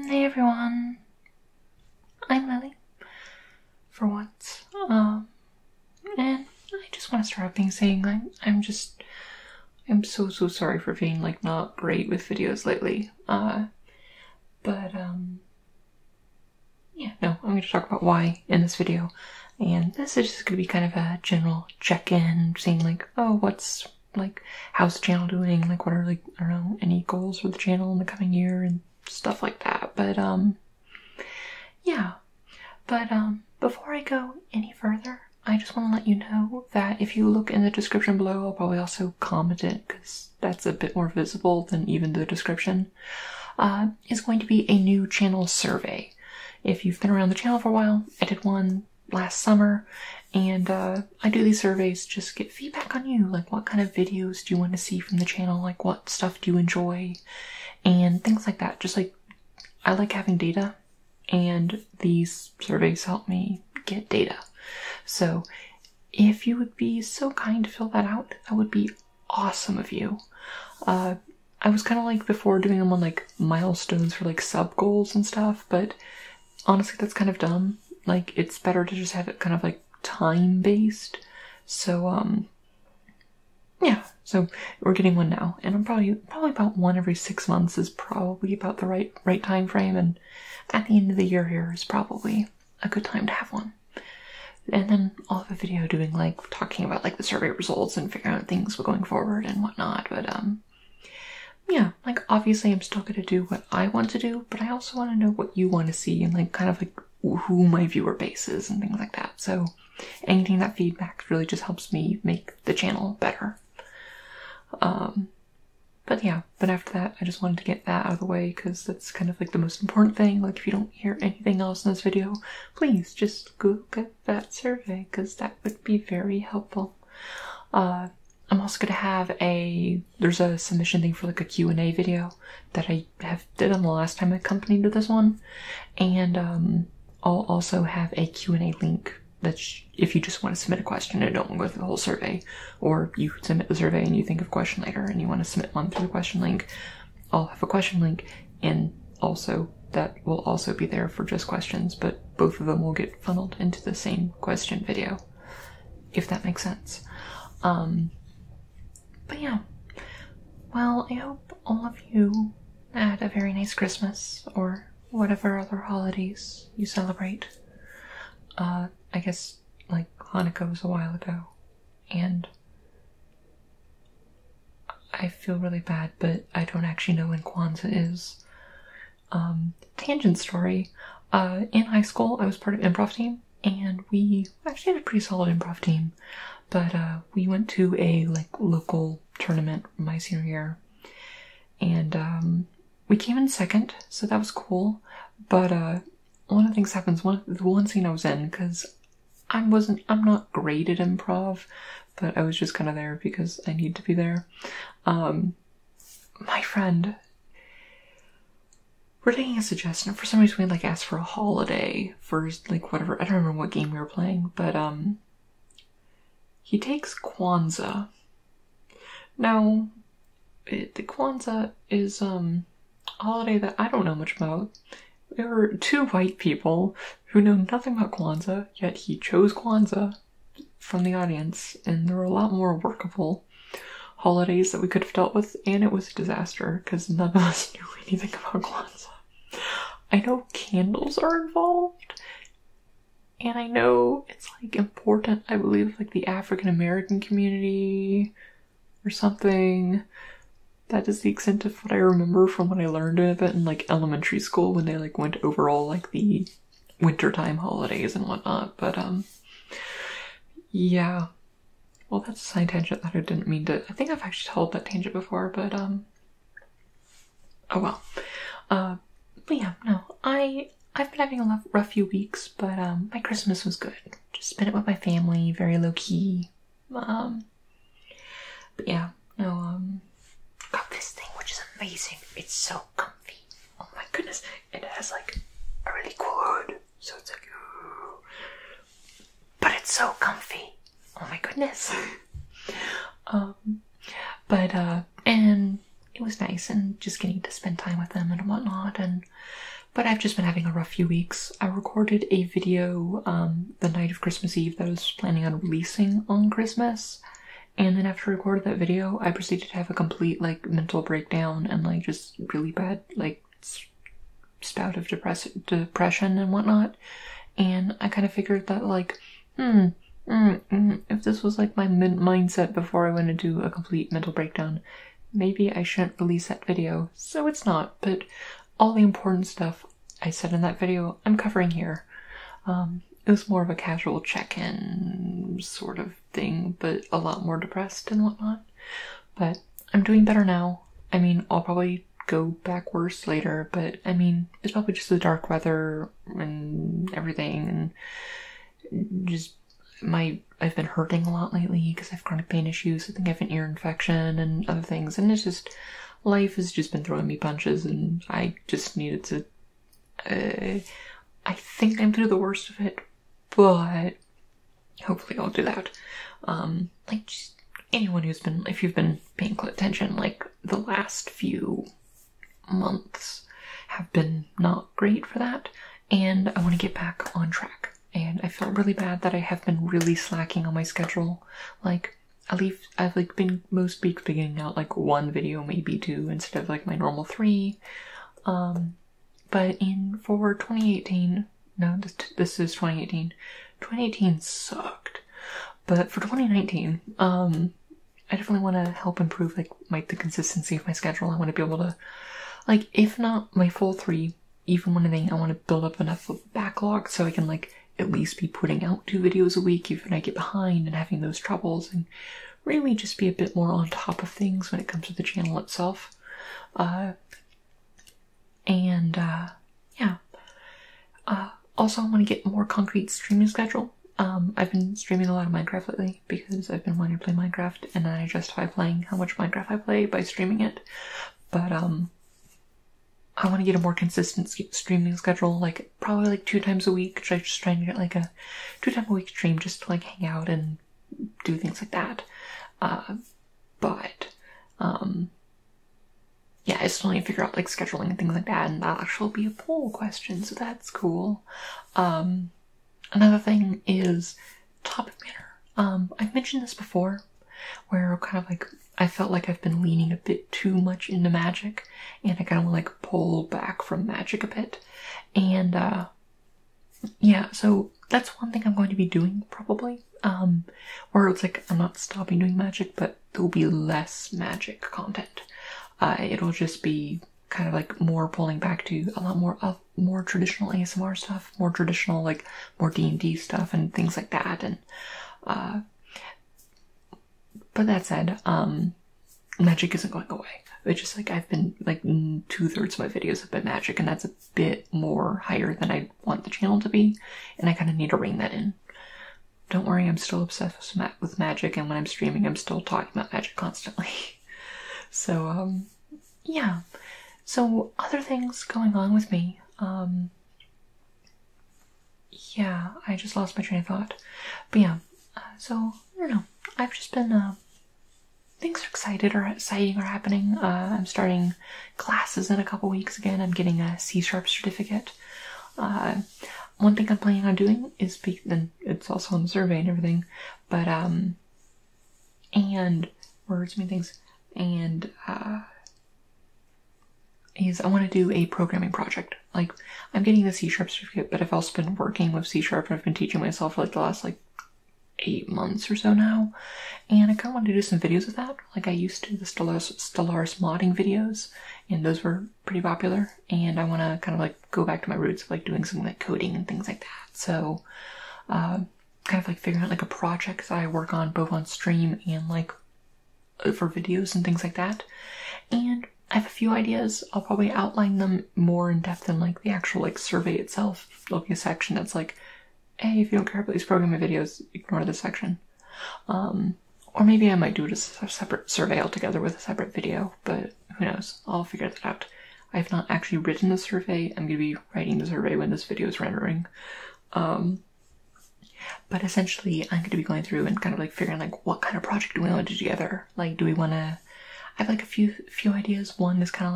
Hey everyone, I'm Lily, for once, and I just want to start off being saying I'm so sorry for being, like, not great with videos lately, yeah, no, I'm going to talk about why in this video, and this is just going to be kind of a general check-in, seeing, like, oh, how's the channel doing, like, what are, like, I don't know, any goals for the channel in the coming year, and stuff like that, but, yeah, but, before I go any further, I just want to let you know that if you look in the description below, I'll probably also comment it, because that's a bit more visible than even the description, is going to be a new channel survey. If you've been around the channel for a while, I did one last summer, and I do these surveys just to get feedback on you, like what kind of videos do you want to see from the channel, like what stuff do you enjoy, and things like that. Just like, I like having data, and these surveys help me get data. So if you would be so kind to fill that out, that would be awesome of you. I was kind of like before doing them on like milestones for like sub goals and stuff, but honestly that's kind of dumb. Like, it's better to just have it kind of like time based. So yeah, so we're getting one now, and I'm probably about one every 6 months is probably about the right time frame, and at the end of the year here is probably a good time to have one. And then I'll have a video doing, like, talking about like the survey results and figuring out things going forward and whatnot, but yeah, like, obviously I'm still gonna do what I want to do, but I also want to know what you want to see and, like, kind of like who my viewer base is and things like that. So anything that feedback really just helps me make the channel better. But yeah, but after that, I just wanted to get that out of the way, because that's kind of like the most important thing. Like, if you don't hear anything else in this video, please just go get that survey, because that would be very helpful. I'm also going to have there's a submission thing for like a Q&A video that I did on the last time I accompanied to this one, and I'll also have a Q&A link that if you just want to submit a question and don't want to go through the whole survey, or you submit the survey and you think of a question later and you want to submit one through the question link, I'll have a question link, and also that will also be there for just questions, but both of them will get funneled into the same question video, if that makes sense. But yeah, well, I hope all of you had a very nice Christmas, or whatever other holidays you celebrate. I guess, like, Hanukkah was a while ago, and I feel really bad, but I don't actually know when Kwanzaa is. Tangent story, in high school I was part of improv team, and we actually had a pretty solid improv team, but we went to a, like, local tournament my senior year, and we came in second, so that was cool, but one of the things happens, the one scene I was in, because I'm not great at improv, but I was just kind of there because I need to be there. My friend, we're taking a suggestion. For some reason we, like, asked for a holiday for, like, whatever, I don't remember what game we were playing, but he takes Kwanzaa. Now, the Kwanzaa is a holiday that I don't know much about. There were two white people who know nothing about Kwanzaa, yet he chose Kwanzaa from the audience, and there were a lot more workable holidays that we could have dealt with, and it was a disaster, because none of us knew anything about Kwanzaa. I know candles are involved, and I know it's, like, important, I believe, like, the African American community or something. That is the extent of what I remember from what I learned of it in, like, elementary school, when they, like, went over all, like, the wintertime holidays and whatnot, but, yeah. Well, that's a side tangent that I didn't mean to— I think I've actually told that tangent before, but, oh well. But yeah, no, I've been having a rough few weeks, but, my Christmas was good. Just spent it with my family, very low-key, but yeah, no, got this thing, which is amazing. It's so comfy. Oh my goodness. And it has, like, a really cool hood. So it's like, ooh. But it's so comfy. Oh my goodness. And it was nice, and just getting to spend time with them and whatnot, but I've just been having a rough few weeks. I recorded a video the night of Christmas Eve that I was planning on releasing on Christmas, and then after I recorded that video, I proceeded to have a complete, like, mental breakdown and, like, just really bad, like, spout of depression and whatnot. And I kind of figured that, like, if this was, like, my mindset before I went into a complete mental breakdown, maybe I shouldn't release that video. So it's not, but all the important stuff I said in that video, I'm covering here. It was more of a casual check-in sort of thing, but a lot more depressed and whatnot. But I'm doing better now. I mean, I'll probably go back worse later, but I mean, it's probably just the dark weather and everything, and just I've been hurting a lot lately because I have chronic pain issues. I think I have an ear infection and other things, and it's just, life has just been throwing me punches, and I just needed to, I think I'm through the worst of it, but hopefully I'll do that. Like, just anyone who's been, if you've been paying attention, like, the last few months have been not great for that, and I want to get back on track. And I felt really bad that I have been really slacking on my schedule. Like, I've like been most weeks beginning out like 1 video, maybe 2, instead of like my normal 3. But for 2018, no, this is 2018. 2018 sucked. But for 2019, I definitely want to help improve like the consistency of my schedule. I want to be able to, like, if not my full 3, even one thing, I want to build up enough of a backlog so I can like at least be putting out 2 videos a week even if I get behind and having those troubles, and really just be a bit more on top of things when it comes to the channel itself. Yeah. Also, I want to get a more concrete streaming schedule. I've been streaming a lot of Minecraft lately because I've been wanting to play Minecraft, and I justify playing how much Minecraft I play by streaming it. But, I want to get a more consistent streaming schedule, like, probably like 2 times a week. I'm just trying to get like a 2 times a week stream just to like hang out and do things like that. Yeah, I still need to figure out like scheduling and things like that, and that'll actually be a poll question, so that's cool. Another thing is topic matter. I've mentioned this before, where kind of like I felt like I've been leaning a bit too much into magic, and I kind of want to like pull back from magic a bit. And yeah, so that's one thing I'm going to be doing probably. Where it's like I'm not stopping doing magic, but there'll be less magic content. It'll just be kind of like more pulling back to a lot more traditional ASMR stuff, more traditional, like, more D&D stuff and things like that. And but that said, magic isn't going away. It's just like I've been like 2/3 of my videos have been magic, and that's a bit more higher than I want the channel to be, and I kind of need to rein that in. Don't worry, I'm still obsessed with magic, and when I'm streaming, I'm still talking about magic constantly. So, yeah. So, other things going on with me. Yeah, I just lost my train of thought. But yeah, so, I don't know. I've just been, things are exciting are happening. I'm starting classes in a couple weeks again. I'm getting a C# certificate. One thing I'm planning on doing is then it's also on the survey and everything, but and words mean things, and is I want to do a programming project. Like, I'm getting the C# certificate, but I've also been working with C#, and I've been teaching myself for like the last like 8 months or so now, and I kind of want to do some videos of that. Like, I used to do the Stellaris modding videos, and those were pretty popular, and I want to kind of like go back to my roots of like doing some like coding and things like that. So kind of like figuring out like a project that I work on both on stream and like for videos and things like that. And I have a few ideas. I'll probably outline them more in depth in like the actual like survey itself. There'll be a section that's like, hey, if you don't care about these programming videos, ignore this section. Or maybe I might do it as a separate survey altogether with a separate video, but who knows? I'll figure that out. I have not actually written the survey. I'm going to be writing the survey when this video is rendering. But essentially, I'm going to be going through and kind of like figuring like what kind of project do we want to do together? Like, do we want to... I have like a few ideas. One is kind of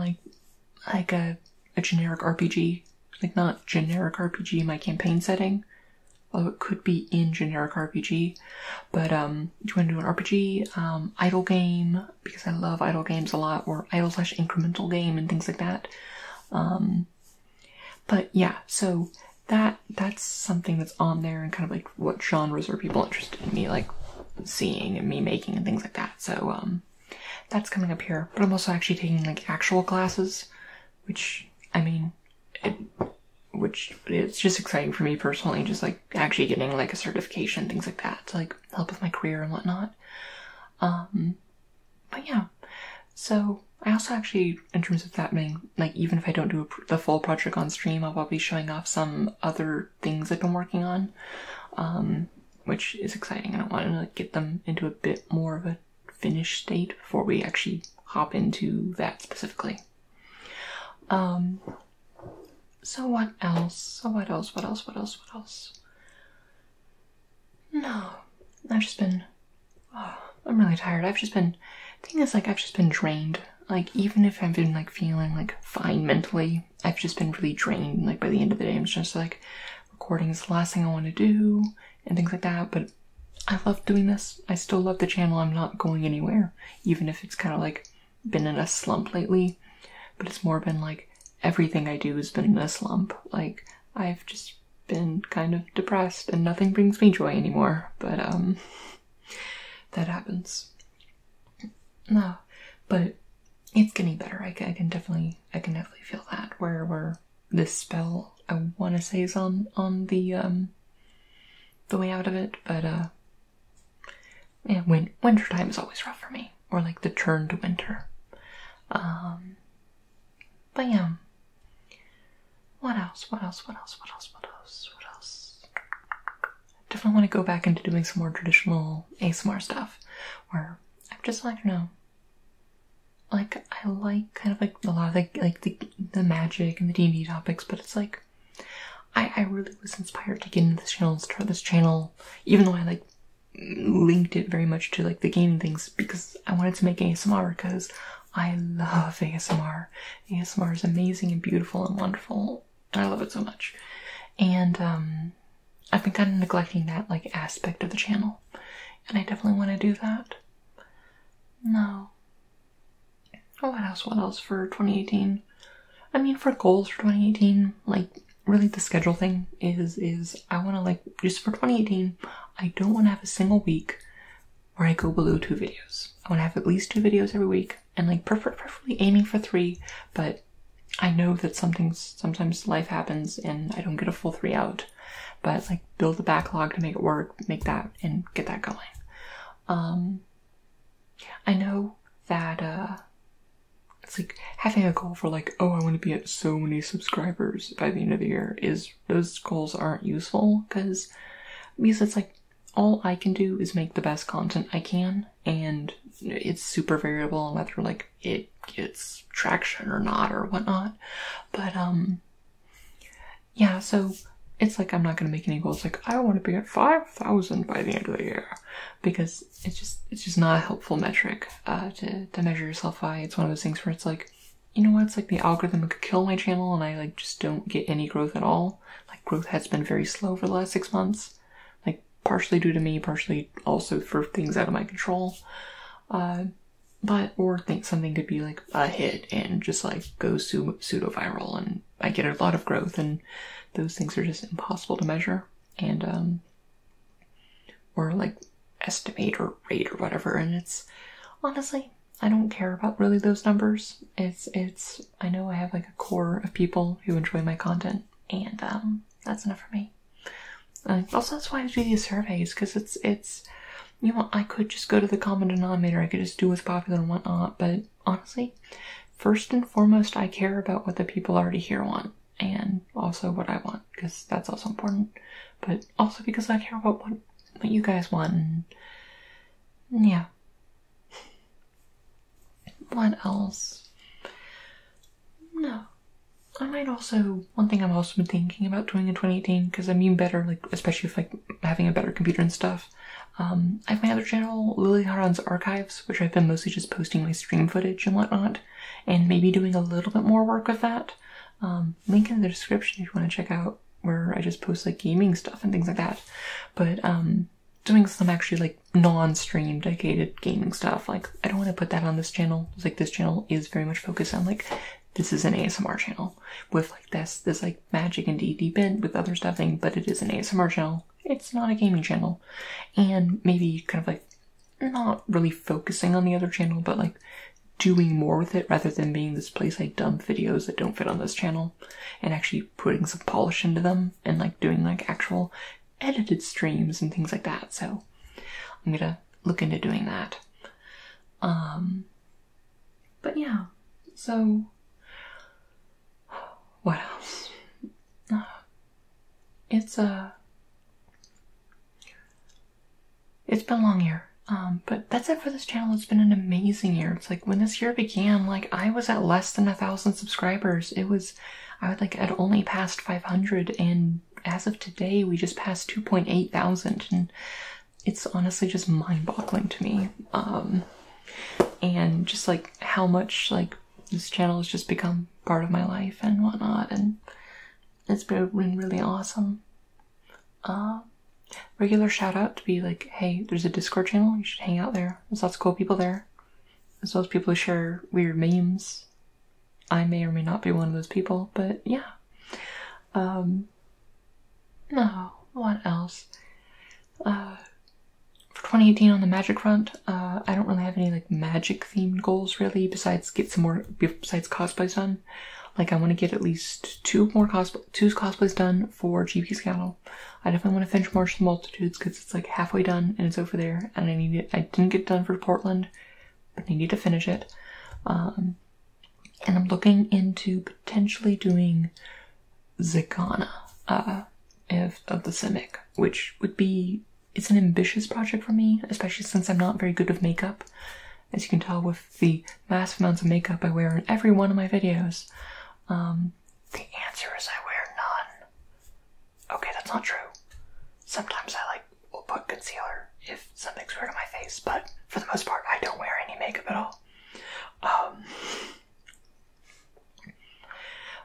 like a generic RPG like not generic RPG in my campaign setting, although it could be in generic RPG, but do you want to do an RPG, idle game, because I love idle games a lot, or idle/incremental game and things like that. But yeah, so that's something that's on there, and kind of like what genres are people interested in me like seeing and me making and things like that. So that's coming up here. But I'm also actually taking like actual classes, which I mean, which it's just exciting for me personally, just like actually getting like a certification, things like that, to like help with my career and whatnot. But yeah, so I also actually, in terms of that being, like, even if I don't do the full project on stream, I'll probably be showing off some other things I've been working on, which is exciting, and I want to like, get them into a bit more of a finished state before we actually hop into that specifically. So what else? What else? No, I've just been, I'm really tired. The thing is, like, I've just been drained. Like, even if I've been, like, feeling, like, fine mentally, I've just been really drained. Like, by the end of the day, I'm just, like, recording is the last thing I want to do, and things like that, but I love doing this. I still love the channel. I'm not going anywhere, even if it's kind of, like, been in a slump lately, but it's more been, like, everything I do has been in a slump. Like, I've just been kind of depressed, and nothing brings me joy anymore, but, that happens. No, but it's getting better. I can definitely feel that. Where this spell, I want to say, is on the way out of it, but yeah, winter time is always rough for me, or like the turn to winter. But yeah, what else? Definitely want to go back into doing some more traditional ASMR stuff, where I'm just like, like, I like kind of like a lot of the magic and the D&D topics, but it's like, I really was inspired to get into this channel and start this channel, even though I like linked it very much to like the gaming things, because I wanted to make ASMR, because I love ASMR. ASMR is amazing and beautiful and wonderful, and I love it so much. And I've been kind of neglecting that like aspect of the channel, and I definitely want to do that. No. Oh, what else for 2018? I mean, for goals for 2018, like, really the schedule thing is I want to, like, just for 2018, I don't want to have a single week where I go below 2 videos. I want to have at least 2 videos every week, and, like, preferably aiming for 3, but I know that sometimes life happens and I don't get a full 3 out, but, like, build a backlog to make it work, make that, and get that going. I know that, it's like having a goal for like, oh, I want to be at so many subscribers by the end of the year, those goals aren't useful, because it's like all I can do is make the best content I can, and it's super variable on whether like it gets traction or not or whatnot. But yeah, so it's like I'm not gonna make any goals like I want to be at 5,000 by the end of the year, because it's just not a helpful metric to measure yourself by. It's one of those things where it's like, you know what, it's like the algorithm could kill my channel and I like just don't get any growth at all. Like, growth has been very slow for the last 6 months, like partially due to me, partially also for things out of my control. Or think something could be like a hit and just like go pseudo viral and I get a lot of growth, and those things are just impossible to measure and or like estimate or rate or whatever. And it's honestly, I don't care about really those numbers. It's I know I have like a core of people who enjoy my content, and that's enough for me. Also, that's why I do these surveys, because it's you know, I could just go to the common denominator, I could just do what's popular and whatnot, but honestly, first and foremost, I care about what the people already here want, and also what I want, because that's also important, but also because I care about what you guys want, and yeah. What else? No. I might also, one thing I've also been thinking about doing in 2018, because I mean better, like, especially if, like, having a better computer and stuff, I have my other channel, Lily Haran's Archives, which I've been mostly just posting my stream footage and whatnot, and maybe doing a little bit more work with that. Link in the description if you want to check out where I just post like gaming stuff and things like that. But doing some actually like non-stream dedicated gaming stuff. Like I don't want to put that on this channel. Like this channel is very much focused on like this is an ASMR channel with like this like magic and D&D bent with other stuffing, but it is an ASMR channel. It's not a gaming channel. And maybe kind of like not really focusing on the other channel, but like doing more with it rather than being this place I dump videos that don't fit on this channel and actually putting some polish into them and like doing like actual edited streams and things like that. So I'm gonna look into doing that. But yeah, so what else? It's been a long year. But that's it for this channel. It's been an amazing year. It's like when this year began, like I was at less than 1,000 subscribers. I would like had only passed 500, and as of today, we just passed 2.8 thousand, and it's honestly just mind-boggling to me. And just like how much like this channel has just become part of my life and whatnot, and it's been really awesome. Regular shout out to be like, hey, there's a Discord channel, you should hang out there. There's lots of cool people there, as well as people who share weird memes. I may or may not be one of those people, but yeah. No, what else? For 2018 on the magic front, I don't really have any like magic themed goals really, besides cosplays done. Like I want to get at least two cosplays done for GP Scandal. I definitely want to finish March of the Multitudes because it's like halfway done and it's over there, and I didn't get it done for Portland, but I need to finish it. And I'm looking into potentially doing Zagana of the Simic, which would be, it's an ambitious project for me, especially since I'm not very good with makeup. As you can tell with the massive amounts of makeup I wear in every one of my videos. The answer is I wear none. Okay, that's not true. Sometimes I will put concealer if something's weird on my face, but for the most part I don't wear any makeup at all.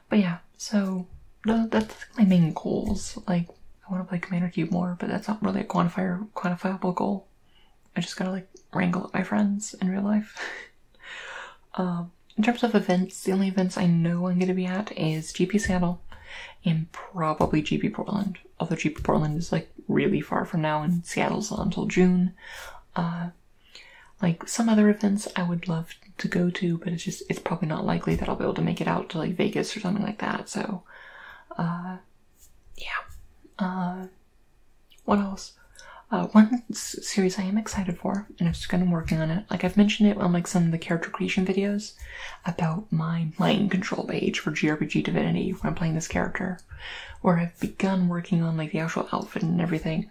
But yeah, so that's my main goals. Like I want to play Commander Cube more, but that's not really a quantifiable goal. I just gotta like wrangle up my friends in real life. In terms of events, the only events I know I'm going to be at is GP Seattle and probably GP Portland. Although GP Portland is like really far from now and Seattle's not until June. Like some other events I would love to go to, but it's probably not likely that I'll be able to make it out to like Vegas or something like that. So, yeah. What else? One series I am excited for, and I've just been working on it. Like I've mentioned it on like some of the character creation videos about my mind control page for GRPG Divinity when I'm playing this character, where I've begun working on like the actual outfit and everything.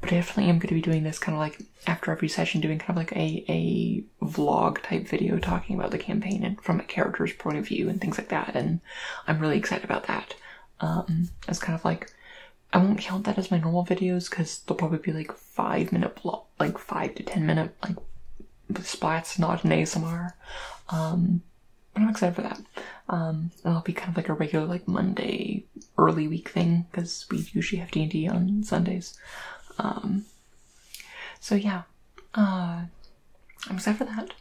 But I definitely am going to be doing this kind of like after every session, doing kind of like a vlog type video talking about the campaign and from a character's point of view and things like that. And I'm really excited about that. It's kind of like, I won't count that as my normal videos because they'll probably be like 5 minute like 5 to 10 minute like splats, not an ASMR. But I'm excited for that. It'll be kind of like a regular like Monday early week thing because we usually have D&D on Sundays. So yeah, I'm excited for that.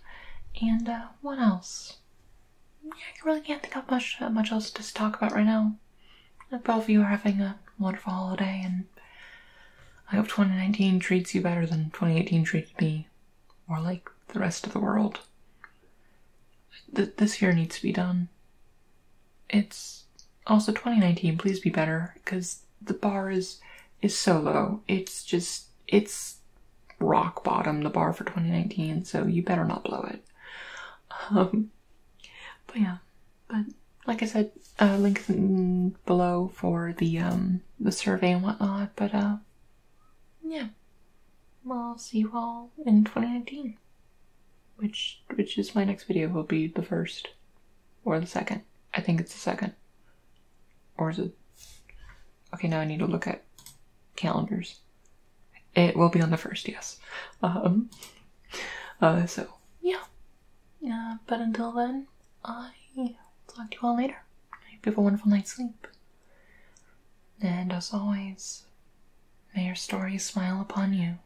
And what else? Yeah, I really can't think of much else to talk about right now. I hope all of you are having a wonderful holiday, and I hope 2019 treats you better than 2018 treated me, or like the rest of the world. This year needs to be done. It's also 2019, please be better, because the bar is so low. It's rock bottom, the bar for 2019, so you better not blow it. But yeah, but like I said, link below for the survey and whatnot, but yeah, I'll see you all in 2019, which is my next video, will be the 1st, or the 2nd, I think it's the 2nd, or is it, okay, now I need to look at calendars, it will be on the 1st, yes, so, yeah, but until then, I'll talk to you all later. I you have a wonderful night's sleep. And as always, may your stories smile upon you.